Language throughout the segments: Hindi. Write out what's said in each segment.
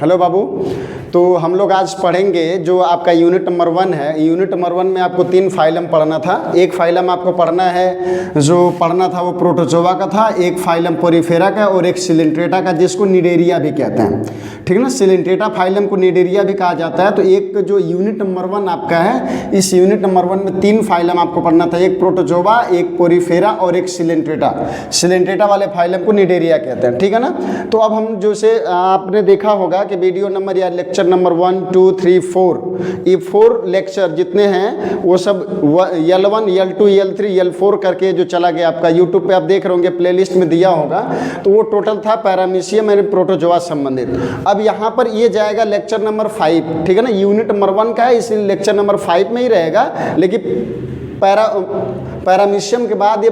हेलो बाबू। तो हम लोग आज पढ़ेंगे जो आपका यूनिट नंबर 1 है। यूनिट नंबर 1 में आपको 3 फाइलम पढ़ना था। एक फाइलम आपको पढ़ना है, जो पढ़ना था वो प्रोटोजोआ का था, एक फाइलम पोरीफेरा का और एक सिलेंट्रेटा का, जिसको निडेरिया भी कहते हैं। ठीक है ना, सिलेंट्रेटा फाइलम को निडेरिया भी कहा जाता है। तो एक जो यूनिट नंबर 1 आपका है, इस यूनिट नंबर 1 में 3 फाइलम आपको पढ़ना था, एक प्रोटोजोआ, एक पोरीफेरा और एक सिलेंट्रेटा। सिलेंट्रेटा वाले फाइलम को निडेरिया कहते हैं। ठीक है ना। तो अब हम जैसे आपने देखा होगा कि वीडियो नंबर या लेक्चर नंबर 1, 2, 3, 4, ये 4 लेक्चर जितने हैं वो सब L1, L2, L3, L4 करके जो चला गया आपका यूट्यूब पे आप देख रहे होंगे, प्लेलिस्ट में दिया होगा। तो वो टोटल था पैरामीशियम और प्रोटोजोआ संबंधित। अब यहाँ पर ये जाएगा लेक्चर नंबर 5। ठीक है ना, यूनिट नंबर 1 का है इसलिए लेक्चर नंबर 5 में ही रहेगा, लेकिन पैरामीशियम के बाद ये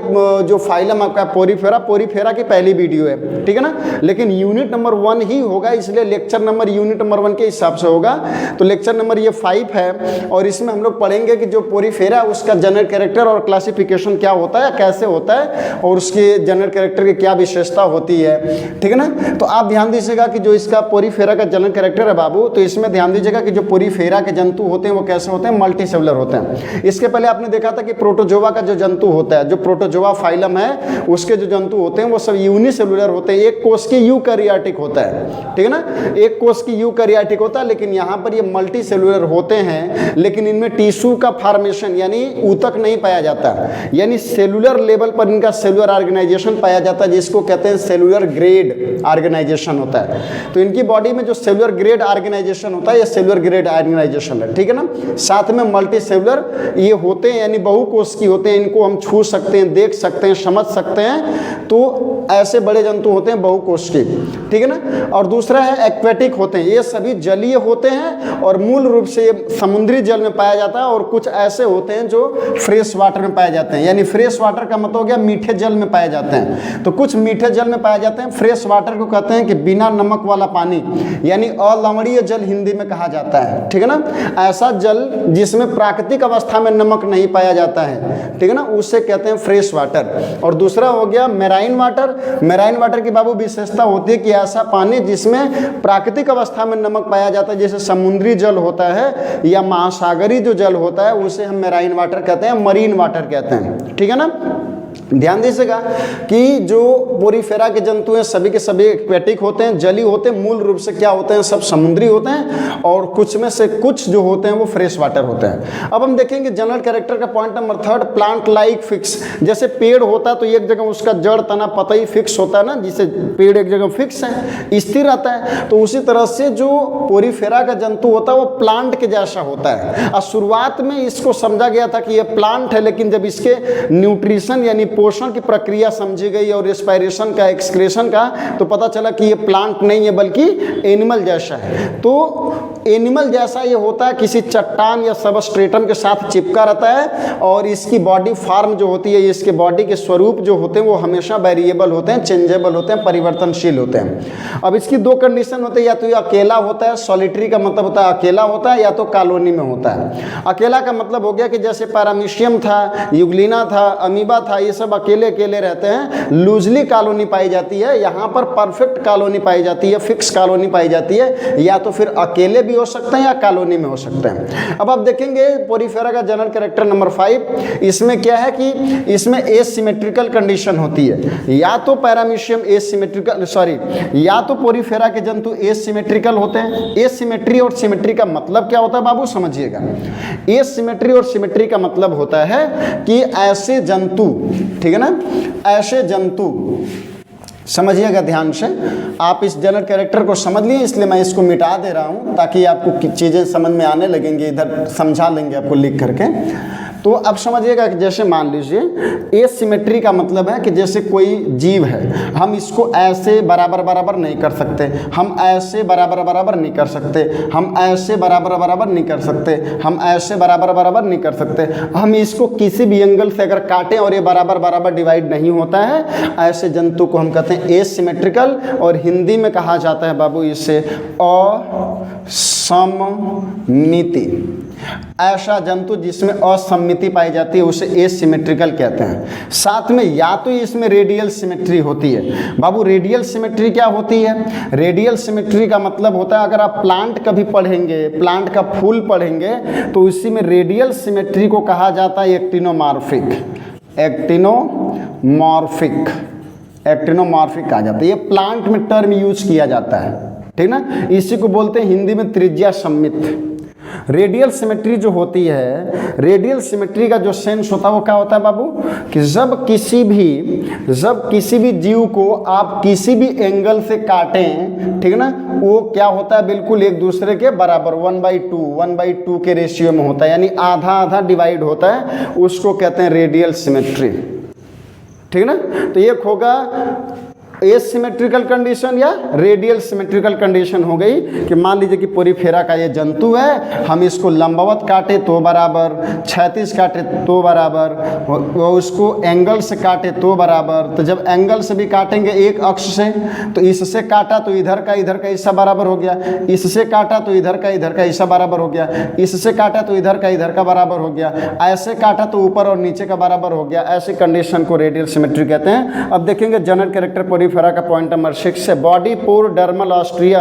जो फाइलम आपका पोरीफेरा की पहली वीडियो है। ठीक है ना, लेकिन यूनिट नंबर 1 ही होगा, इसलिए लेक्चर नंबर यूनिट नंबर 1 के हिसाब से होगा। तो लेक्चर नंबर ये 5 है और इसमें हम लोग पढ़ेंगे कि जो पोरीफेरा उसका जनरल कैरेक्टर और क्लासिफिकेशन क्या होता है, कैसे होता है और उसके जनरल कैरेक्टर की क्या विशेषता होती है। ठीक है ना। तो आप ध्यान दीजिएगा कि जो इसका पोरीफेरा का जनरल कैरेक्टर है बाबू, तो इसमें ध्यान दीजिएगा कि जो पोरीफेरा के जंतु होते हैं वो कैसे होते हैं, मल्टी सेलुलर होते हैं। इसके पहले आपने देखा था कि प्रोटोजोआ का जो जंतु होता है, जो प्रोटोजोआ फाइलम है, उसके जो जंतु होते हैं वो सब यूनिसेलुलर होते हैं, एक कोष की यूकैरियोटिक होता है। ठीक है ना, एक कोष की यूकैरियोटिक होता है, लेकिन यहाँ पर ये मल्टी सेलुलर होते हैं, लेकिन इनमें टिश्यू का फॉर्मेशन यानी ऊतक नहीं पाया जाता, यानी सेलुलर लेवल पर इनका सेलुलर ऑर्गेनाइजेशन पाया जाता है, जिसको कहते हैं सेलुलर ग्रेड ऑर्गेनाइजेशन होता है। तो इनकी बॉडी में जो सेलुलर ग्रेड ऑर्गेनाइजेशन होता है, ये सेलुलर ग्रेड ऑर्गेनाइजेशन है। ठीक है ना, साथ में मल्टी सेलुलर ये होते हैं, यानी बहुकोष की होते हैं, इनको हम छू सकते हैं, देख सकते हैं, समझ सकते हैं। तो ऐसे बड़े जंतु होते हैं बहुकोष के। ठीक है ना। और दूसरा है एक्वेटिक होते हैं, ये सभी जलीय होते हैं और मूल रूप से ये समुद्री जल में पाया जाता है, और कुछ ऐसे होते हैं जो फ्रेश वाटर में पाए जाते हैं, यानी फ्रेश वाटर का मतलब हो गया मीठे जल में पाए जाते हैं। तो कुछ मीठे जल में पाए जाते हैं। फ्रेश वाटर को कहते हैं कि बिना नमक वाला पानी, यानी अलवणीय जल हिंदी में कहा जाता है। ठीक है ना, ऐसा जल जिसमें प्राकृतिक अवस्था में नमक नहीं पाया जाता है। ठीक है ना, उससे कहते हैं फ्रेश वाटर। और दूसरा हो गया मेराइन वाटर। मेराइन वाटर की बाबू विशेषता होती है कि ऐसा पानी जिसमें प्राकृतिक अवस्था में नमक पाया जाता है, जैसे समुद्री जल होता है या महासागरी जो जल होता है, उसे हम मेराइन वाटर कहते हैं, मरीन वाटर कहते हैं। ठीक है ना। ध्यान दीजिएगा कि जो पोरीफेरा के जंतु हैं सभी के सभी एक्वेटिक होते हैं, जली होते हैं, मूल रूप से क्या होते हैं, सब समुद्री होते हैं, और कुछ में से कुछ जो होते हैं वो फ्रेश वाटर होते हैं। अब हम देखेंगे जनरल कैरेक्टर का point number 3, plant like fix. जैसे पेड़ होता है तो एक जगह उसका जड़ तना पतई फिक्स होता है ना, जिसे पेड़ एक जगह फिक्स है, स्थिर रहता है। तो उसी तरह से जो पोरीफेरा का जंतु होता है वो प्लांट के जैसा होता है। और शुरुआत में इसको समझा गया था कि ये प्लांट है, लेकिन जब इसके न्यूट्रिशन यानी पोषण की प्रक्रिया समझी गई और रेस्पिरेशन का, एक्सक्रेशन का, तो पता चला कि ये प्लांट नहीं है बल्कि एनिमल जैसा है। तो एनिमल जैसा ये होता है, किसी चट्टान या सबस्ट्रेटम के साथ चिपका रहता है, और इसकी बॉडी फॉर्म जो होती है, इसके बॉडी के स्वरूप जो होते हैं वो हमेशा वेरिएबल होते हैं, चेंजेबल होते हैं, परिवर्तनशील होते हैं। अब इसकी 2 कंडीशन होते हैं, या तो ये अकेला होता है, सॉलिटरी का मतलब होता है अकेला होता है, या तो कॉलोनी में होता है। अकेला का मतलब हो गया कि जैसे पैरामीशियम था, यूग्लिना था, अमीबा था, ये सब अकेले अकेले रहते हैं। लूजली कॉलोनी पाई जाती है, यहाँ पर परफेक्ट कॉलोनी पाई जाती है, फिक्स कॉलोनी पाई जाती है, या तो फिर अकेले भी हो सकते हैं या कॉलोनी में हो सकते हैं। अब आप देखेंगे पोरीफेरा का जनरल कैरेक्टर नंबर 5, इसमें क्या है कि इसमें एसिमेट्रिकल कंडीशन होती है, या तो पैरामीशियम एसिमेट्रिकल, या तो पोरीफेरा के जंतु एसिमेट्रिकल होते हैं। एसिमेट्री और सिमेट्री का मतलब क्या होता है बाबू, समझिएगा। एसिमेट्री और सिमेट्री का मतलब होता है कि ऐसे जंतु, ठीक है ना, ऐसे जंतु, समझिएगा ध्यान से, आप इस जनरल कैरेक्टर को समझ लिए, इसलिए मैं इसको मिटा दे रहा हूं ताकि आपको चीज़ें समझ में आने लगेंगी, इधर समझा लेंगे आपको लिख करके। तो अब समझिएगा कि जैसे मान लीजिए एसिमेट्री का मतलब है कि जैसे कोई जीव है, हम इसको ऐसे बराबर बराबर नहीं कर सकते, हम ऐसे बराबर बराबर नहीं कर सकते, हम ऐसे बराबर बराबर नहीं कर सकते, हम ऐसे बराबर बराबर नहीं कर सकते। हम इसको किसी भी एंगल से अगर काटें और ये बराबर बराबर डिवाइड नहीं होता है, ऐसे जंतु को हम कहते हैं एसिमेट्रिकल, और हिंदी में कहा जाता है बाबू इसे असममिति। ऐसा जंतु जिसमें असममिति पाई जाती है उसे एसिमेट्रिकल कहते हैं। साथ में या तो इसमें रेडियल सिमेट्री होती है। बाबू रेडियल सिमेट्री क्या होती है? रेडियल सिमेट्री का मतलब होता है, अगर आप प्लांट कभी पढ़ेंगे, प्लांट का फूल पढ़ेंगे, तो उसी में रेडियल सिमेट्री को कहा जाता है एक्टिनोमॉर्फिक। एक्टिनोमॉर्फिक, एक्टिनोमॉर्फिक कहा जाता है। ये प्लांट में टर्म यूज किया जाता है, ठीक ना। इसी को बोलते हैं हिंदी में त्रिज्या सममित। रेडियल सिमेट्री जो होती है, रेडियल सिमेट्री का जो सेंस होता है वो क्या होता है बाबू, कि जब किसी भी जीव को आप किसी भी एंगल से काटें, ठीक ना, वो क्या होता है, बिल्कुल एक दूसरे के बराबर 1/2 के रेशियो में होता है, यानी आधा आधा डिवाइड होता है, उसको कहते हैं रेडियल सिमेट्री, ठीक ना। तो एक होगा एसिमेट्रिकल कंडीशन या रेडियल सिमेट्रिकल कंडीशन हो गई कि मान लीजिए कि पोरीफेरा का ये जंतु है, हम इसको लंबवत काटे तो बराबर, क्षैतिज काटे तो बराबर, वो उसको एंगल से काटे तो बराबर। तो जब एंगल से भी काटेंगे एक अक्ष से, तो इससे काटा तो इधर का हिस्सा बराबर हो गया, इससे काटा तो इधर का हिस्सा बराबर हो गया, इससे काटा तो इधर का बराबर हो गया, ऐसे काटा तो ऊपर और नीचे का बराबर हो गया। ऐसी कंडीशन को रेडियल सिमेट्री कहते हैं। अब देखेंगे जनरल कैरेक्टर पोरीफेरा का पॉइंट नंबर 6 है, बॉडी पोर डर्मल ऑस्ट्रिया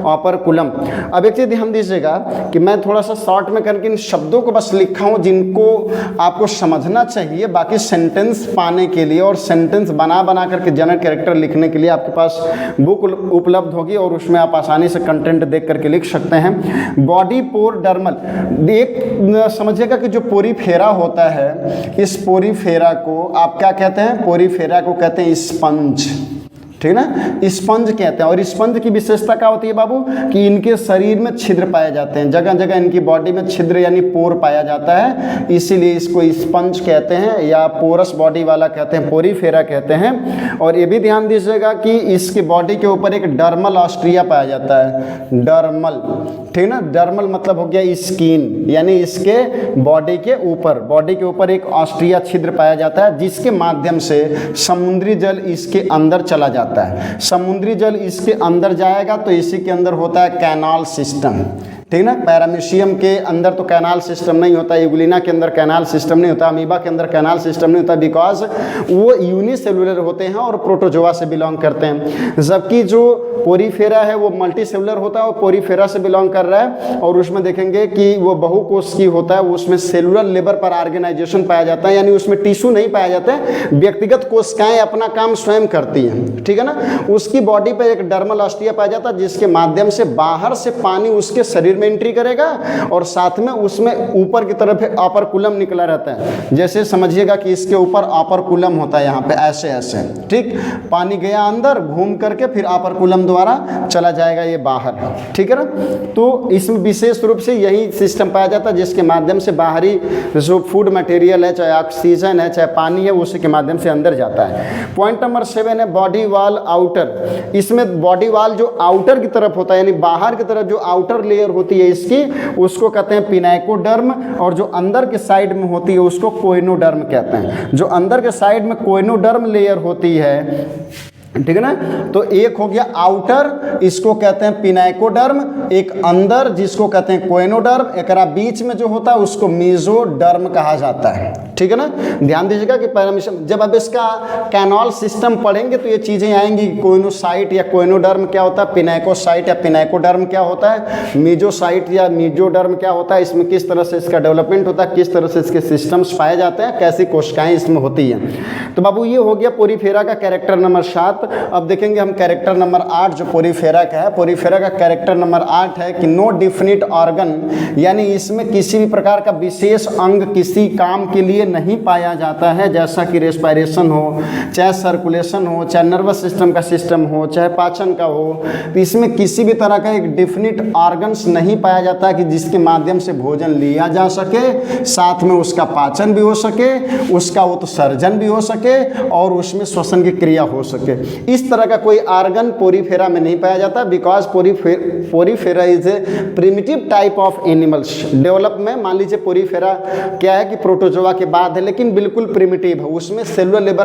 ऑपरकुलम। अब एक चीज ध्यान दीजिएगा कि मैं थोड़ा सा शॉर्ट में करके इन शब्दों को बस लिखा हूं जिनको आपको समझना चाहिए, बाकी सेंटेंस पाने के लिए और सेंटेंस बना करके जनरल कैरेक्टर लिखने के लिए आपके पास बुक उपलब्ध होगी और उसमें आप आसानी से कंटेंट देख करके लिख सकते हैं। बॉडी पोर डर्मल, एक समझिएगा कि जो पोरीफेरा होता है, इस पोरीफेरा को आप क्या कहते हैं, पोरीफेरा को कहते हैं स्पंज, ठीक ना, स्पंज कहते हैं। और स्पंज की विशेषता क्या होती है बाबू, कि इनके शरीर में छिद्र पाए जाते हैं, जगह जगह इनकी बॉडी में छिद्र यानी पोर पाया जाता है, इसीलिए इसको स्पंज कहते हैं या पोरस बॉडी वाला कहते हैं, पोरीफेरा कहते हैं। और ये भी ध्यान दीजिएगा कि इसकी बॉडी के ऊपर एक डर्मल ऑस्ट्रिया पाया जाता है, डर्मल, ठीक ना। डर्मल मतलब हो गया स्किन, यानी इसके बॉडी के ऊपर एक ऑस्ट्रिया छिद्र पाया जाता है, जिसके माध्यम से समुद्री जल इसके अंदर चला जाता है। समुद्री जल इसके अंदर जाएगा तो इसी के अंदर होता है कैनाल सिस्टम, ठीक ना। पैरामीशियम के अंदर तो कैनाल सिस्टम नहीं होता, यूग्लिना के अंदर कैनाल सिस्टम नहीं होता, अमीबा के अंदर कैनाल सिस्टम नहीं होता, बिकॉज वो यूनिसेलुलर होते हैं और प्रोटोजोआ से बिलोंग करते हैं। जबकि जो पोरीफेरा है वो मल्टी सेलुलर होता है और पोरीफेरा से बिलोंग कर रहा है, और उसमें देखेंगे कि वो बहुकोशिकीय होता है, उसमें सेलुलर लेवल पर ऑर्गेनाइजेशन पाया जाता है, यानी उसमें टिश्यू नहीं पाया जाता है, व्यक्तिगत कोशिकाएं अपना काम स्वयं करती हैं, ठीक है ना। उसकी बॉडी पर एक डर्मल ऑस्ट्रिया पाया जाता है, जिसके माध्यम से बाहर से पानी उसके शरीर में एंट्री करेगा और साथ में उसमें ऊपर की तरफ ऑपरकुलम निकला रहता है। जैसे समझिएगा कि इसके ऊपर ऑपरकुलम होता है, यहाँ पे ऐसे ऐसे, ठीक, पानी गया अंदर, घूम करके फिर ऑपरकुलम द्वारा चला जाएगा ये बाहर, ठीक है ना। तो इसमें विशेष रूप से यही सिस्टम पाया जाता है, जिसके माध्यम से बाहरी जो फूड मटेरियल है, चाहे ऑक्सीजन है चाहे पानी है, उसी के माध्यम से अंदर जाता है। पॉइंट नंबर 7 है बॉडी वॉल आउटर। इसमें बॉडी वॉल जो आउटर की तरफ होता है, यानी बाहर की तरफ जो आउटर लेयर होती है इसकी, उसको कहते हैं पिनाइकोडर्म, और जो अंदर के साइड में होती है उसको कोइनोडर्म कहते हैं। जो अंदर के साइड में कोइनोडर्म लेयर होती है, ठीक है ना, तो एक हो गया आउटर, इसको कहते हैं पिनाइकोडर्म, एक अंदर जिसको कहते हैं कोइनोडर्म, एक बीच में जो होता है उसको मेसोडर्म कहा जाता है, ठीक है ना। ध्यान दीजिएगा कि पैरामीशियम, जब अब इसका कैनाल सिस्टम पढ़ेंगे तो ये चीज़ें आएंगी, कोइनोसाइट या कोइनोडर्म क्या होता है, पिनाइकोसाइट या पिनाइकोडर्म क्या होता है, मीजोसाइट या मीजोडर्म क्या होता है, इसमें किस तरह से इसका डेवलपमेंट होता है, किस तरह से इसके सिस्टम्स पाए जाते हैं, कैसी कोशिकाएं इसमें होती हैं। तो बाबू ये हो गया पोरीफेरा का कैरेक्टर नंबर 7। अब देखेंगे हम कैरेक्टर नंबर 8 जो पोरीफेरा का है। पोरीफेरा का कैरेक्टर नंबर 8 है कि नो डिफिनिट ऑर्गन, यानी इसमें किसी भी प्रकार का विशेष अंग किसी काम के लिए नहीं पाया जाता है, जैसा कि रेस्पिरेशन हो, चाहे सर्कुलेशन हो, चाहे नर्वस सिस्टम का सिस्टम हो, चाहे पाचन का हो। तो इसमें किसी भी तरह का एक डिफिनिट ऑर्गन्स नहीं पाया जाता कि जिसके माध्यम से भोजन लिया जा सके, साथ में उसका पाचन भी हो सके, उसका उत्सर्जन भी हो सके और उसमें श्वसन की क्रिया हो सके। इस तरह का कोई ऑर्गन पोरीफेरा में नहीं पाया जाता, because Porifera is a primitive type of animals. Develop में मान लीजिए पोरीफेरा क्या है कि प्रोटोजोआ के बाद है, लेकिन बिल्कुल प्रिमिटिव है, उसमें सेलुलर लेवल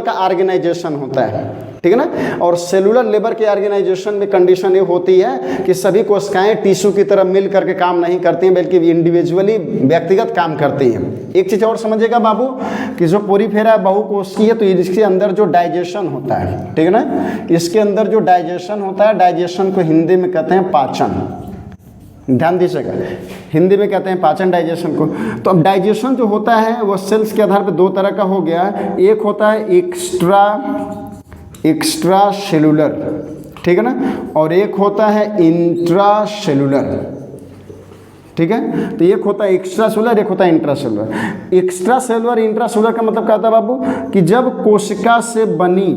का ऑर्गेनाइजेशन होता है, ठीक है ना। और सेलुलर लेबर के ऑर्गेनाइजेशन में कंडीशन ये होती है कि सभी कोशिकाएं टिश्यू की तरह मिल करके काम नहीं करती हैं, बल्कि इंडिविजुअली व्यक्तिगत काम करती हैं। एक चीज़ और समझिएगा बाबू कि जो पोरीफेरा बहुकोशिकीय है तो इसके अंदर जो डाइजेशन होता है, ठीक है ना, इसके अंदर जो डाइजेशन होता है, डाइजेशन को हिंदी में कहते हैं पाचन। ध्यान दीजिएगा, हिंदी में कहते हैं पाचन डाइजेशन को। तो अब डाइजेशन जो होता है वो सेल्स के आधार पर दो तरह का हो गया। एक होता है एक्स्ट्रा सेलुलर, ठीक है ना, और एक होता है इंट्रा सेलुलर, ठीक है। तो एक होता है एक्स्ट्रा सेलुलर, एक होता है intra cellular. Extra cellular intra cellular का मतलब क्या होता है बाबू कि जब कोशिका से बनी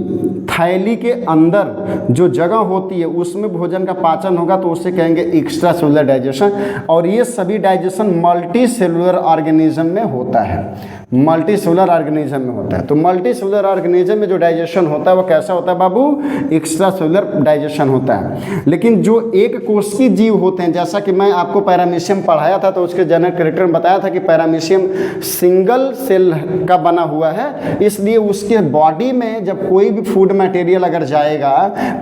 थैली के अंदर जो जगह होती है उसमें भोजन का पाचन होगा तो उसे कहेंगे एक्स्ट्रा सेलुलर डाइजेशन। और ये सभी डाइजेशन मल्टी सेलुलर ऑर्गेनिज्म में होता है, मल्टी सेलुलर ऑर्गेनिज्म में होता है। तो मल्टी सेलुलर ऑर्गेनिज्म में जो डाइजेशन होता है वो कैसा होता है बाबू, एक्स्ट्रा सेलुलर डाइजेशन होता है। लेकिन जो एक कोशिकीय जीव होते हैं, जैसा कि मैं आपको पैरामीशियम पढ़ाया था तो उसके जनरल कैरेक्टर में बताया था कि पैरामीशियम सिंगल सेल का बना हुआ है, इसलिए उसके बॉडी में जब कोई भी फूड मटेरियल अगर जाएगा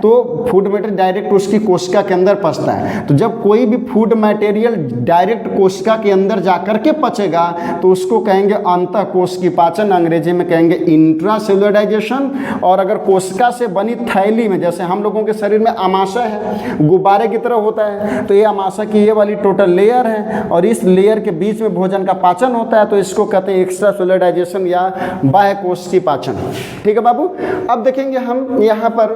तो फूड मटेरियल डायरेक्ट उसकी कोशिका के अंदर पचता है। तो जब कोई भी फूड मटेरियल डायरेक्ट कोशिका के अंदर जाकर के पचेगा तो उसको कहेंगे अंतःकोशिकीय पाचन, अंग्रेजी में कहेंगे इंट्रा सेलुलर डाइजेशन। और अगर कोशिका से बनी थैली में, जैसे हम लोगों के शरीर में आमाशय है, गुब्बारे की तरह होता है, तो ये आमाशय की ये वाली टोटल लेयर है और इस लेयर के बीच में भोजन का पाचन होता है, तो इसको कहते हैं एक्स्ट्रा सेलुलर डाइजेशन या बाह्य कोशिकीय पाचन। ठीक है बाबू। अब देखेंगे हम यहाँ पर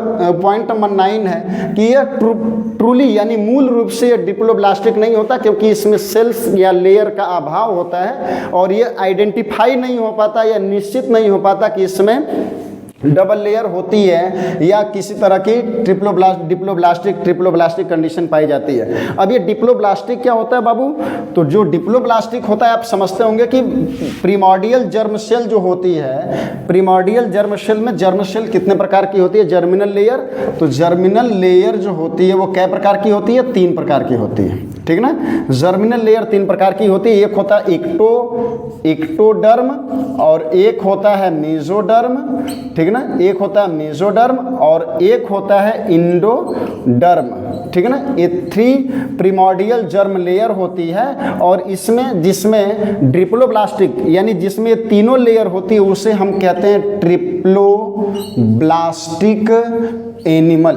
पॉइंट नंबर 9 है कि यह ट्रूली यानी मूल रूप से ये डिप्लोब्लास्टिक नहीं होता, क्योंकि इसमें सेल्स या लेयर का अभाव होता है और ये आइडेंटिफाई नहीं हो पाता या निश्चित नहीं हो पाता कि इसमें डबल लेयर होती है या किसी तरह की ट्रिप्लोब्लास्टिक कंडीशन पाई जाती है। अब ये डिप्लोब्लास्टिक क्या होता है बाबू, तो जो डिप्लोब्लास्टिक होता है आप समझते होंगे कि प्रीमॉर्डियल जर्म सेल जो होती है, प्रीमॉर्डियल जर्म सेल में जर्म सेल कितने प्रकार की होती है, जर्मिनल लेयर। तो जर्मिनल लेयर जो होती है वो कै प्रकार की होती है, 3 प्रकार की होती है, ठीक है ना। जर्मिनल लेयर 3 प्रकार की होती है। एक होता है एक्टोडर्म और एक होता है मेसोडर्म, ठीक है ना, एक होता है मेसोडर्म और एक होता है इंडोडर्म, ठीक है ना। ये 3 प्रीमॉर्डियल जर्म लेयर होती है और इसमें जिसमें डिप्लोब्लास्टिक यानी जिसमें तीनों लेयर होती है उसे हम कहते हैं ट्रिप्लोब्लास्टिक एनिमल,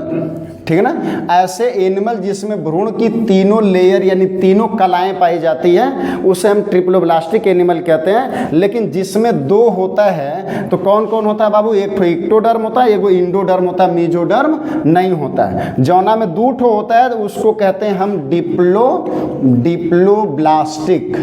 ठीक है ना। ऐसे एनिमल जिसमें भ्रूण की तीनों लेयर यानी तीनों कलाएं पाई जाती हैं उसे हम ट्रिप्लोब्लास्टिक एनिमल कहते हैं। लेकिन जिसमें 2 होता है तो कौन कौन होता है बाबू, एक तो एक्टोडर्म होता है, एक इंडोडर्म होता है, मेसोडर्म नहीं होता है। जौना में 2 होता है तो उसको कहते हैं हम डिप्लोब्लास्टिक,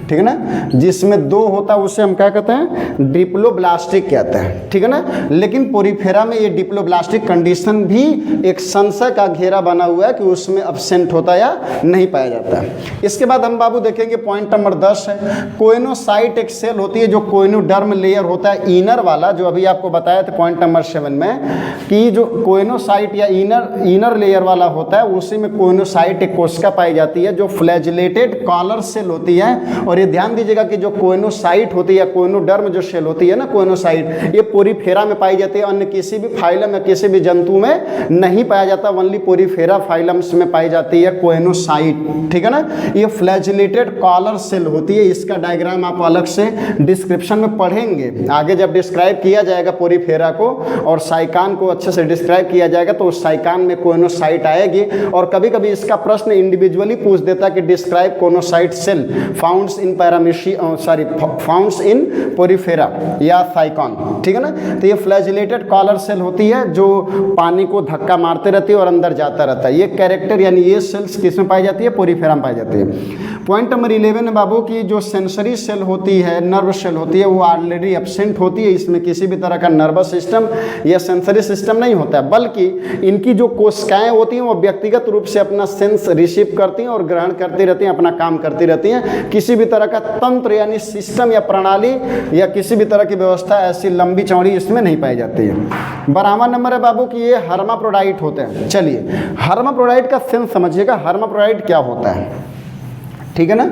ठीक है ना। जिसमें 2 होता है उसे हम क्या कहते हैं, डिप्लोब्लास्टिक कहते हैं, ठीक है ना। लेकिन पोरीफेरा में ये डिप्लोब्लास्टिक कंडीशन भी एक संशय का घेरा बना हुआ है कि उसमें अब्सेंट होता या नहीं पाया जाता है। इसके बाद हम बाबू देखेंगे पॉइंट नंबर 10 है, कोइनोसाइट एक सेल होती है जो कोइनोडर्म लेयर होता है इनर वाला, जो अभी आपको बताया था पॉइंट नंबर 7 में कि जो कोइनोसाइट या इनर लेयर वाला होता है उसी में कोइनोसाइट एक कोशिका पाई जाती है जो फ्लैजिलेटेड कॉलर सेल होती है। और ये ध्यान दीजिएगा कि जो कोइनोसाइट होती है, कोइनोडर्म जो सेल होती है ना, कोइनोसाइट, ये पोरीफेरा में पाई जाती है, अन्य किसी भी फाइलम या किसी भी जंतु में नहीं पाया जाता, ओनली पोरीफेरा फाइलम्स में पाई जाती है कोइनोसाइट, ठीक है ना। ये फ्लैजिलेटेड कॉलर सेल होती है, इसका डायग्राम आप अलग से डिस्क्रिप्शन में पढ़ेंगे, आगे जब डिस्क्राइब किया जाएगा पोरीफेरा को और साइकान को अच्छे से डिस्क्राइब किया जाएगा तो उस साइकान में कोइनोसाइट आएगी। और कभी कभी इसका प्रश्न इंडिविजुअली पूछ देता है कि डिस्क्राइब कोइनोसाइट सेल फाउंड्स इन फाउंड्स इन पोरीफेरा या साइकान, ठीक है ना। तो ये फ्लैजिलेटेड कॉलर सेल होती है जो पानी को धक्का मारते रहती है और अंदर जाता रहता है। ये कैरेक्टर यानी ये सेल्स किस में पाई जाती है, पोरीफेरा में पाई जाती है। पॉइंट नंबर 11 है बाबू की जो सेंसरी सेल होती है, नर्व सेल होती है, वो ऑलरेडी एब्सेंट होती है। इसमें किसी भी तरह का नर्वस सिस्टम या सेंसरी सिस्टम नहीं होता है, बल्कि इनकी जो कोशिकाएं होती हैं वो व्यक्तिगत रूप से अपना सेंस रिसीव करती हैं और ग्रहण करती रहती हैं, अपना काम करती रहती हैं। किसी भी तरह का तंत्र यानी सिस्टम या प्रणाली या किसी भी तरह की व्यवस्था ऐसी लंबी चौड़ी इसमें नहीं पाई जाती है। 12वां नंबर है बाबू कि ये हर्माफ्रोडाइट होते हैं। चलिए हर्माफ्रोडाइट का सेंस समझिएगा, हर्माफ्रोडाइट क्या होता है, ठीक है ना।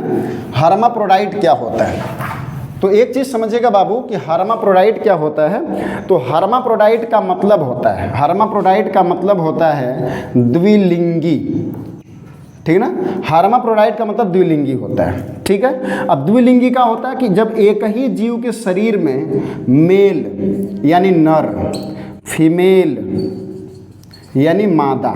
हर्माफ्रोडाइट क्या होता है, तो एक चीज़ समझिएगा बाबू कि हर्माफ्रोडाइट क्या होता है। तो हर्माफ्रोडाइट का मतलब होता है, हर्माफ्रोडाइट का मतलब होता है द्विलिंगी, ठीक है ना। हर्माफ्रोडाइट का मतलब द्विलिंगी होता है, ठीक है। अब द्विलिंगी का होता है कि जब एक ही जीव के शरीर में मेल यानी नर, फीमेल यानी मादा,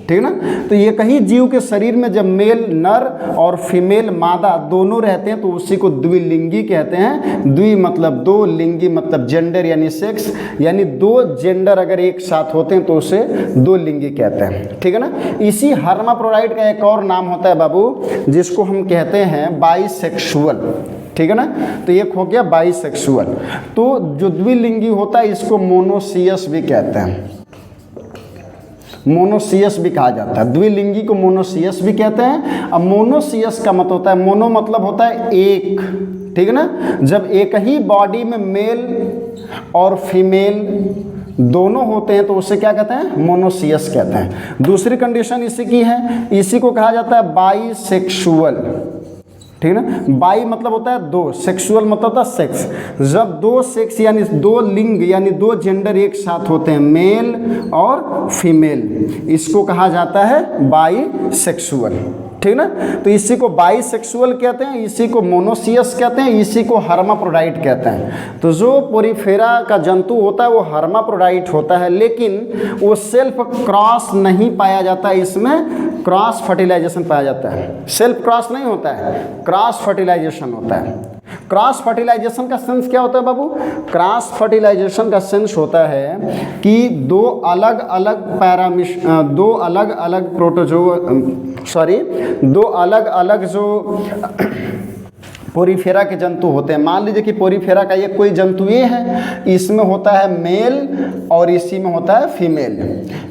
ठीक है ना। तो ये कहीं जीव के शरीर में जब मेल नर और फीमेल मादा दोनों रहते हैं तो उसी को द्विलिंगी कहते हैं। द्वि मतलब दो, लिंगी मतलब जेंडर यानी सेक्स, यानी दो जेंडर अगर एक साथ होते हैं तो उसे दो लिंगी कहते हैं, ठीक है ना। इसी हर्माफ्रोडाइट का एक और नाम होता है बाबू जिसको हम कहते हैं बाइसेक्सुअल, ठीक है ना। तो एक हो गया बाइसेक्सुअल। तो जो द्विलिंगी होता है इसको मोनोसियस भी कहते हैं, मोनोसियस भी कहा जाता है। द्विलिंगी को मोनोसियस भी कहते हैं। अब मोनोसियस का मतलब होता है, मोनो मतलब होता है एक, ठीक है ना। जब एक ही बॉडी में मेल और फीमेल दोनों होते हैं तो उसे क्या कहते हैं, मोनोसियस कहते हैं। दूसरी कंडीशन इसी की है, इसी को कहा जाता है बाइसेक्सुअल, ठीक है ना। बाई मतलब होता है दो, सेक्सुअल मतलब होता है सेक्स। जब दो सेक्स यानी दो लिंग यानी दो जेंडर एक साथ होते हैं, मेल और फीमेल, इसको कहा जाता है बाइसेक्सुअल, ठीक ना। तो इसी को बाइसेक्सुअल कहते हैं, इसी को मोनोसियस कहते हैं, इसी को हर्माफ्रोडाइट कहते हैं। तो जो पोरीफेरा का जंतु होता है वो हर्माफ्रोडाइट होता है, लेकिन वो सेल्फ क्रॉस नहीं पाया जाता, इसमें क्रॉस फर्टिलाइजेशन पाया जाता है। सेल्फ क्रॉस नहीं होता है, क्रॉस फर्टिलाइजेशन होता है। क्रॉस फर्टिलाइजेशन का सेंस क्या होता है बाबू? क्रॉस फर्टिलाइजेशन का सेंस होता है कि दो अलग अलग जो पोरीफेरा के जंतु होते हैं। मान लीजिए कि पोरीफेरा का ये कोई जंतु ये है, इसमें होता है मेल और इसी में होता है फीमेल,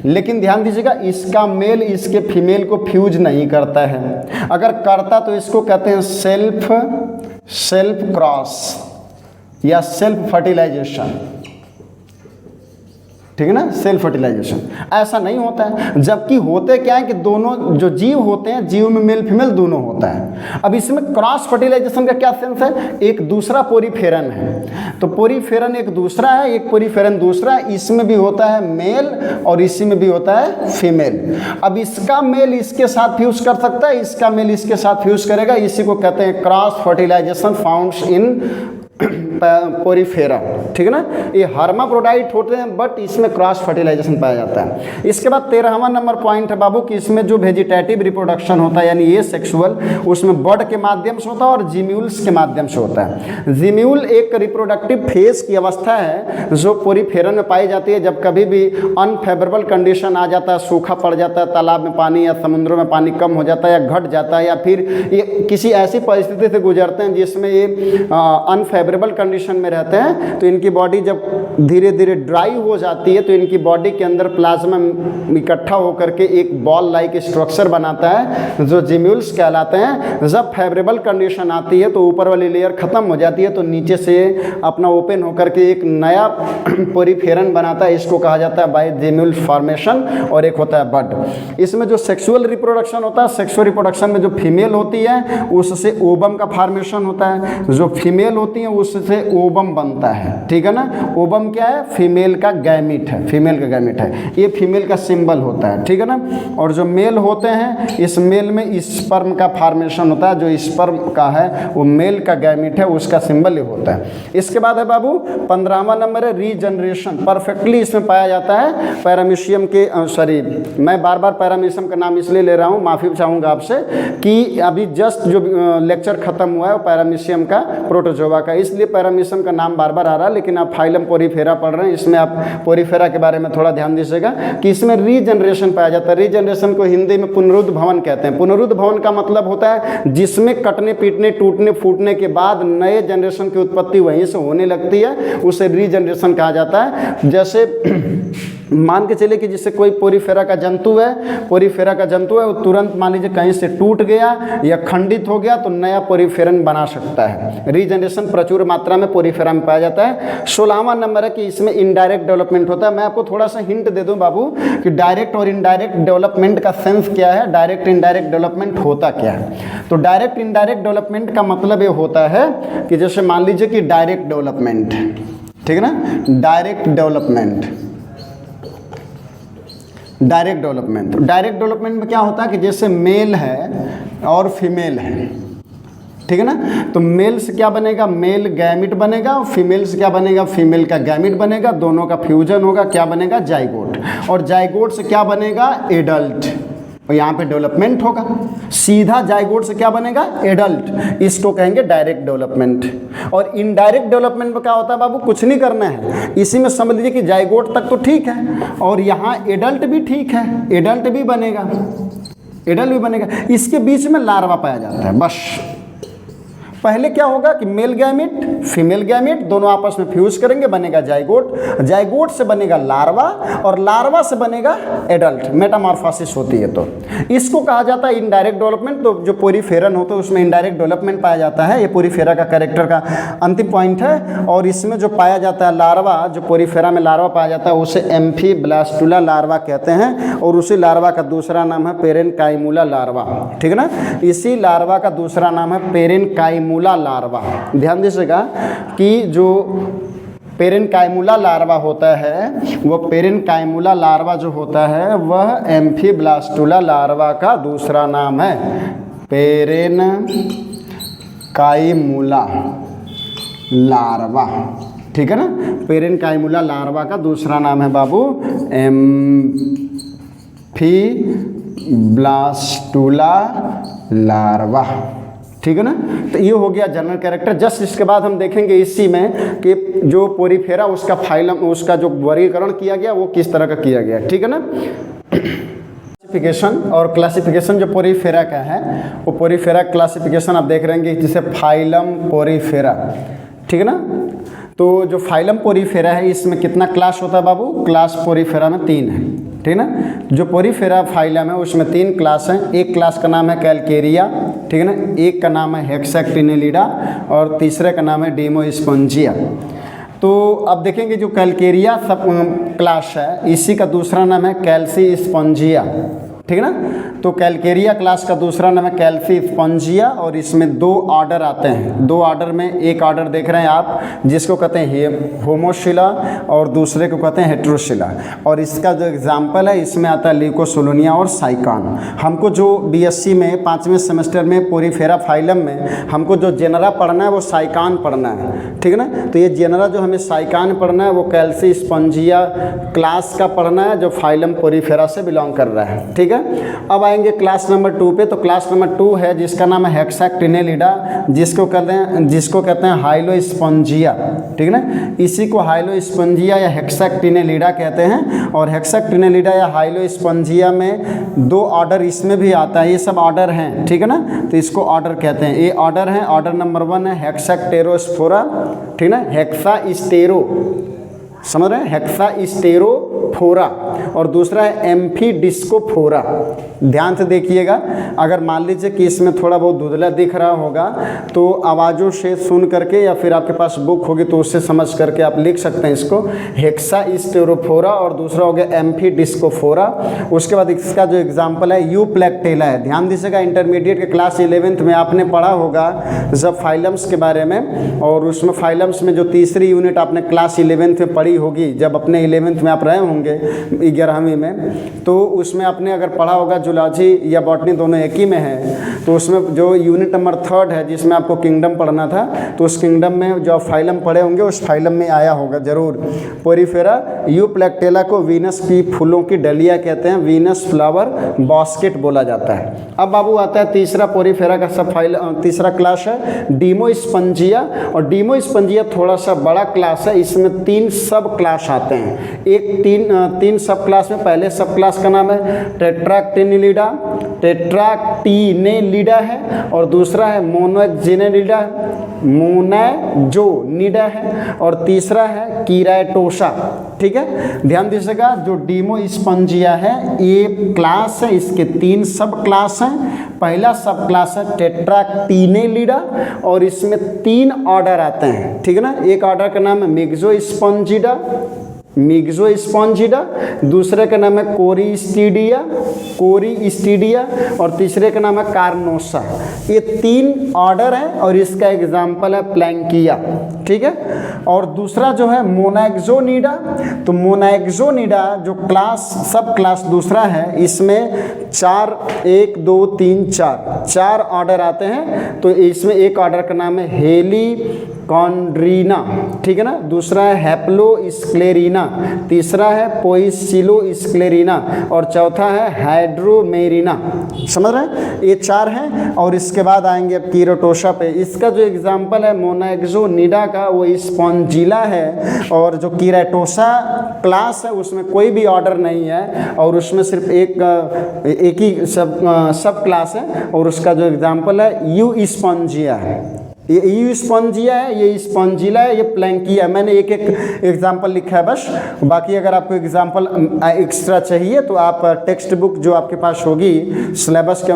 लेकिन ध्यान दीजिएगा इसका मेल इसके फीमेल को फ्यूज नहीं करता है। अगर करता तो इसको कहते हैं सेल्फ क्रॉस या सेल्फ फर्टिलाइजेशन, ठीक है ना, सेल्फ फर्टिलाइजेशन। ऐसा नहीं होता है, जबकि होते क्या है कि दोनों जो जीव होते हैं, जीव में मेल फीमेल दोनों होता है। अब इसमें क्रॉस फर्टिलाइजेशन का क्या सेंस है? एक दूसरा पोरीफेरन है, तो पोरीफेरन एक दूसरा है, एक पोरीफेरन दूसरा है, इसमें भी होता है मेल और इसी में भी होता है फीमेल। अब इसका मेल इसके साथ फ्यूज कर सकता है, इसका मेल इसके साथ फ्यूज करेगा, इसी को कहते हैं क्रॉस फर्टिलाइजेशन फाउंड्स इन पोरीफेरा, ठीक है ना। ये हर्माफ्रोडाइट होते हैं बट इसमें क्रॉस फर्टिलाइजेशन पाया जाता है। इसके बाद 13वां नंबर पॉइंट है बाबू कि इसमें जो वेजिटेटिव रिप्रोडक्शन होता है यानी ये सेक्सुअल, उसमें बर्ड के माध्यम से होता है और जीम्यूल्स के माध्यम से होता है। जीम्यूल एक रिप्रोडक्टिव फेज की अवस्था है जो पोरीफेरन में पाई जाती है। जब कभी भी अनफेवरेबल कंडीशन आ जाता है, सूखा पड़ जाता है, तालाब में पानी या समुद्रों में पानी कम हो जाता है या घट जाता है, या फिर ये किसी ऐसी परिस्थिति से गुजरते हैं जिसमें ये अनफेवरेबल कंडीशन में रहते हैं, तो इनकी बॉडी जब धीरे धीरे ड्राई हो जाती है तो इनकी बॉडी के अंदर प्लाज्मा इकट्ठा होकर के एक बॉल लाइक स्ट्रक्चर बनाता है जो जिम्यूल्स कहलाते हैं। जब फेवरेबल कंडीशन आती है तो ऊपर वाली लेयर खत्म हो जाती है, तो नीचे से अपना ओपन होकर के एक नया पोरीफेरन बनाता है, इसको कहा जाता है बाय जिम्यूल फॉर्मेशन, और एक होता है बड। इसमें जो सेक्सुअल रिप्रोडक्शन होता है, सेक्सुअल रिप्रोडक्शन में जो फीमेल होती है उससे ओबम का फॉर्मेशन होता है, जो फीमेल होती है उससे ओबम बनता है, ठीक है ना। ओबम क्या है? फीमेल का गैमिट है, फीमेल का गैमिट है, ये फीमेल का सिंबल होता है, ठीक है ना। और जो मेल होते हैं, इस मेल में स्पर्म का फॉर्मेशन होता है, जो स्पर्म का है वो मेल का गैमिट है, उसका सिंबल ये होता है। इसके बाद है बाबू 15वां नंबर है रीजनरेशन। परफेक्टली इसमें पाया जाता है पैरामीशियम के मैं बार बार पैरामीशियम का नाम इसलिए ले रहा हूँ, माफ़ी चाहूँगा आपसे कि अभी जस्ट जो लेक्चर खत्म हुआ है वो पैरामीशियम का प्रोटोजोआ का, इसलिए पैरामीशियम का नाम बार बार आ रहा है। लेकिन आप फाइलम पोरीफेरा पढ़ रहे हैं, इसमें आप पोरीफेरा के बारे में थोड़ा ध्यान दीजिएगा कि इसमें रीजनरेशन पाया जाता है। रीजनरेशन को हिंदी में पुनरुद्भवन कहते हैं। पुनरुद्भवन का मतलब होता है जिसमें कटने पीटने टूटने फूटने के बाद नए जनरेशन की उत्पत्ति वहीं से होने लगती है, उसे रीजनरेशन कहा जाता है। जैसे मान के चले कि जैसे कोई पोरीफेरा का जंतु है, वो तुरंत मान लीजिए कहीं से टूट गया या खंडित हो गया तो नया पोरीफेरन बना सकता है। रीजनरेशन प्रचुर मात्रा में पोरीफेरा में पाया जाता है। 16वां नंबर है कि इसमें इनडायरेक्ट डेवलपमेंट होता है। मैं आपको थोड़ा सा हिंट दे दूं बाबू कि डायरेक्ट और इनडायरेक्ट डेवलपमेंट का सेंस क्या है, डायरेक्ट इनडायरेक्ट डेवलपमेंट होता क्या है। तो डायरेक्ट इनडायरेक्ट डेवलपमेंट का मतलब ये होता है कि जैसे मान लीजिए कि डायरेक्ट डेवलपमेंट, ठीक है ना, डायरेक्ट डेवलपमेंट में क्या होता है कि जैसे मेल है और फीमेल है, ठीक है ना, तो मेल से क्या बनेगा, मेल गैमिट बनेगा, और फीमेल से क्या बनेगा, फीमेल का गैमिट बनेगा, दोनों का फ्यूजन होगा, क्या बनेगा, जाइगोट, और जाइगोट से क्या बनेगा, एडल्ट, और यहाँ पे डेवलपमेंट होगा। सीधा जाइगोट से क्या बनेगा, एडल्ट, इसको कहेंगे डायरेक्ट डेवलपमेंट। और इनडायरेक्ट डेवलपमेंट में क्या होता है बाबू, कुछ नहीं करना है, इसी में समझ लीजिए कि जाइगोट तक तो ठीक है और यहाँ एडल्ट भी ठीक है, एडल्ट भी बनेगा, इसके बीच में लार्वा पाया जाता है। बस पहले क्या होगा कि मेल गैमिट फीमेल गैमिट दोनों आपस में फ्यूज करेंगे, बनेगा जाइगोट, जाइगोट से बनेगा लार्वा और लार्वा से बनेगा एडल्ट, मेटामॉर्फोसिस होती है। तो इसको कहा जाता है इनडायरेक्ट डेवलपमेंट। तो जो पोरीफेरन होता है उसमें इनडायरेक्ट डेवलपमेंट पाया जाता है। ये पोरीफेरा का कैरेक्टर का अंतिम पॉइंट है। और इसमें जो पाया जाता है लार्वा, जो पोरीफेरा में लार्वा पाया जाता है उसे एम्फीब्लास्टुला लार्वा कहते हैं, और उसी लार्वा का दूसरा नाम है पेरेनकाइमुला लार्वा, ठीक है ना। इसी लार्वा का दूसरा नाम है पेरेनकाइमुला लार्वा। ध्यान दीजिएगा कि जो पेरेनकाइमुला लार्वा होता है, वो पेरेनकाइमुला लार्वा जो होता है वह एम्फीब्लास्टुला लार्वा का दूसरा नाम है पेरेनकाइमुला लार्वा, ठीक है ना। पेरेनकाइमुला लार्वा का दूसरा नाम है बाबू एम्फीब्लास्टुला लार्वा, ठीक है ना। तो ये हो गया जनरल कैरेक्टर। जस्ट इसके बाद हम देखेंगे इसी में कि जो पोरीफेरा उसका फाइलम, उसका जो वर्गीकरण किया गया वो किस तरह का किया गया, ठीक है ना। क्लासिफिकेशन और क्लासिफिकेशन जो पोरीफेरा का है वो पोरीफेरा क्लासिफिकेशन आप देख रहे हैं जैसे फाइलम पोरीफेरा, ठीक है ना। तो जो फाइलम पोरीफेरा है इसमें कितना क्लास होता है बाबू, क्लास पोरीफेरा में 3 है, ठीक है ना। जो पोरीफेरा फाइलम है उसमें 3 क्लास हैं। एक क्लास का नाम है कैलकेरिया, ठीक है ना, एक का नाम है हेक्साक्टिनेलिडा और तीसरे का नाम है डेमोस्पोंजिया। तो अब देखेंगे जो कैलकेरिया सब क्लास है इसी का दूसरा नाम है कैल्सीस्पोंजिया, ठीक है ना। तो कैलकेरिया क्लास का दूसरा नाम है कैल्सीस्पोंजिया और इसमें 2 ऑर्डर आते हैं। 2 ऑर्डर में एक ऑर्डर देख रहे हैं आप जिसको कहते हैं होमोशिला और दूसरे को कहते हैं हेट्रोशिला। और इसका जो एग्जाम्पल है इसमें आता है ल्यूकोसोलोनिया और साइकान। हमको जो बीएससी में 5वें सेमेस्टर में पोरीफेरा फाइलम में हमको जो जेनरा पढ़ना है वो साइकान पढ़ना है, ठीक है ना। तो ये जेनरा जो हमें साइकान पढ़ना है वो कैल्सीस्पोंजिया क्लास का पढ़ना है जो फाइलम पोरीफेरा से बिलोंग कर रहा है, ठीक है। अब आएंगे क्लास नंबर 2 पे। तो क्लास नंबर 2 है जिसका नाम है हेक्साक्टिनेलिडा, जिसको कहते हैं हाइलोस्पोंजिया, ठीक है ना। इसी को हाइलोस्पोंजिया या हेक्साक्टिनेलिडा कहते हैं। और हेक्साक्टिनेलिडा या हाइलोस्पोंजिया में 2 ऑर्डर इसमें भी आता है, ये सब ऑर्डर हैं, ठीक है ना। तो इसको ऑर्डर कहते हैं। ये ऑर्डर है, ऑर्डर नंबर 1 है हेक्साक्टेरोस्फोरा, ठीक है ना, हेक्सास्टेरो, समझ रहे हैं, हेक्सास्टेरोफोरा, और दूसरा है एम्फीडिस्कोफोरा। ध्यान से देखिएगा, अगर मान लीजिए कि इसमें थोड़ा बहुत धुंधला दिख रहा होगा तो आवाज़ों से सुन करके या फिर आपके पास बुक होगी तो उससे समझ करके आप लिख सकते हैं इसको, हेक्सास्टेरोफोरा और दूसरा हो गया एम्फीडिस्कोफोरा। उसके बाद इसका जो एग्जाम्पल है यूप्लेक्टेला है। ध्यान दीजिएगा, इंटरमीडिएट के क्लास 11th में आपने पढ़ा होगा जब फाइलम्स के बारे में, और उसमें फाइलम्स में जो तीसरी यूनिट आपने क्लास 11th में पढ़ी होगी, जब अपने 11th में आप रहे होंगे 11वीं में, तो उसमें आपने अगर पढ़ा होगा जूलॉजी या बॉटनी दोनों एक ही में है, तो उसमें जो यूनिट नंबर 3 है जिसमें आपको किंगडम पढ़ना था, तो उस किंगडम में जो फाइलम पढ़े होंगे उस फाइलम में आया होगा जरूर पोरीफेरा यूप्लेक्टेला को वीनस की फूलों की डलिया कहते हैं, वीनस फ्लावर बास्केट बोला जाता है। अब बाबू आता है तीसरा पोरीफेरा का सब तीसरा क्लास है डीमोस्पोंजिया। और डीमोस्पोंजिया थोड़ा सा बड़ा क्लास है, इसमें 3 सब क्लास आते हैं। एक तीन सब क्लास में पहले सब क्लास का नाम है टेट्राक्टिनेलिडा है, और दूसरा है मोनोजोनिडा है, और तीसरा है कीराटोसा, ठीक ठीक है, ध्यान दीजिएगा। जो डीमोस्पोंजिया है ये क्लास है, इसके 3 सब क्लास हैं। पहला सब क्लास है टेट्राक्टिनेलिडा और इसमें 3 ऑर्डर आते हैं, ठीक है ना। एक ऑर्डर का नाम है मिक्सोस्पोंजिडा, दूसरे का नाम है कोरिस्टीडिया और तीसरे का नाम है कार्नोसा। ये 3 ऑर्डर हैं और इसका एग्जाम्पल है प्लैंकिया, ठीक है। और दूसरा जो है मोनाक्सोनिडा, तो मोनाक्सोनिडा जो क्लास सब क्लास दूसरा है, इसमें 4 ऑर्डर आते हैं। तो इसमें एक ऑर्डर का नाम है हेलिकॉन्ड्रीना, ठीक है ना। दूसरा है हैप्लोस्क्लेरिना, तीसरा है पोइसिलोस्क्लेरिना और चौथा है हाइड्रोमेरिना। समझ रहे हैं, ये 4 हैं। और इसके बाद आएंगे अब कीरोटोसा पे। इसका जो एग्जाम्पल है मोनाक्सोनिडा का वो स्पॉन्जिला है और जो कीरोटोसा क्लास है उसमें कोई भी ऑर्डर नहीं है और उसमें सिर्फ एक ही सब क्लास है और उसका जो एग्जाम्पल है यूस्पोंजिया है। ये यूस्पोंजिया है, ये स्पॉन्जिला है, ये प्लैंकिया। मैंने एक एग्जाम्पल लिखा है बस। बाकी अगर आपको एग्जाम्पल एक्स्ट्रा चाहिए तो आप टेक्स्ट बुक जो आपके पास होगी सिलेबस के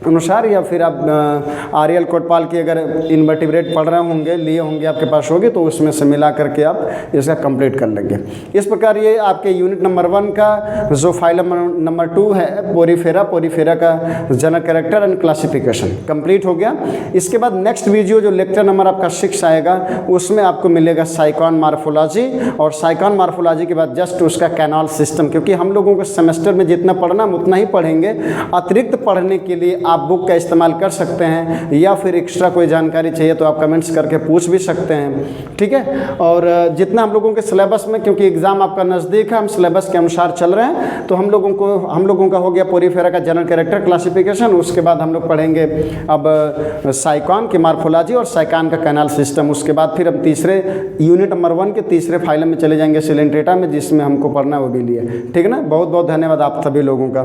अनुसार या फिर आप आर्यल कोटपाल की अगर इनवर्टिब्रेट पढ़ रहे होंगे, लिए होंगे, आपके पास होगी तो उसमें से मिला करके आप इसका कंप्लीट कर लेंगे। इस प्रकार ये आपके यूनिट नंबर 1 का जो फाइलम नंबर 2 है पोरीफेरा का general character and classification complete हो गया। इसके बाद नेक्स्ट वीडियो जो लेक्चर नंबर आपका 6 आएगा उसमें आपको मिलेगा साइकॉन मार्फोलॉजी और साइकॉन मार्फोलॉजी के बाद जस्ट उसका कैनाल सिस्टम। क्योंकि हम लोगों को सेमेस्टर में जितना पढ़ना हम उतना ही पढ़ेंगे, अतिरिक्त पढ़ने के लिए आप बुक का इस्तेमाल कर सकते हैं या फिर एक्स्ट्रा कोई जानकारी चाहिए तो आप कमेंट्स करके पूछ भी सकते हैं, ठीक है। और जितना हम लोगों के सिलेबस में, क्योंकि एग्ज़ाम आपका नज़दीक है, हम सिलेबस के अनुसार चल रहे हैं, तो हम लोगों का हो गया पोरीफेरा का जनरल कैरेक्टर क्लासिफिकेशन। उसके बाद हम लोग पढ़ेंगे अब साइकॉन की मार्फोलॉजी और साइकॉन का कैनाल सिस्टम। उसके बाद फिर हम तीसरे यूनिट नंबर 1 के तीसरे फाइलम में चले जाएंगे सिलेंट्रेटा में, जिसमें हमको पढ़ना वो भी लिए, ठीक है ना। बहुत बहुत धन्यवाद आप सभी लोगों का।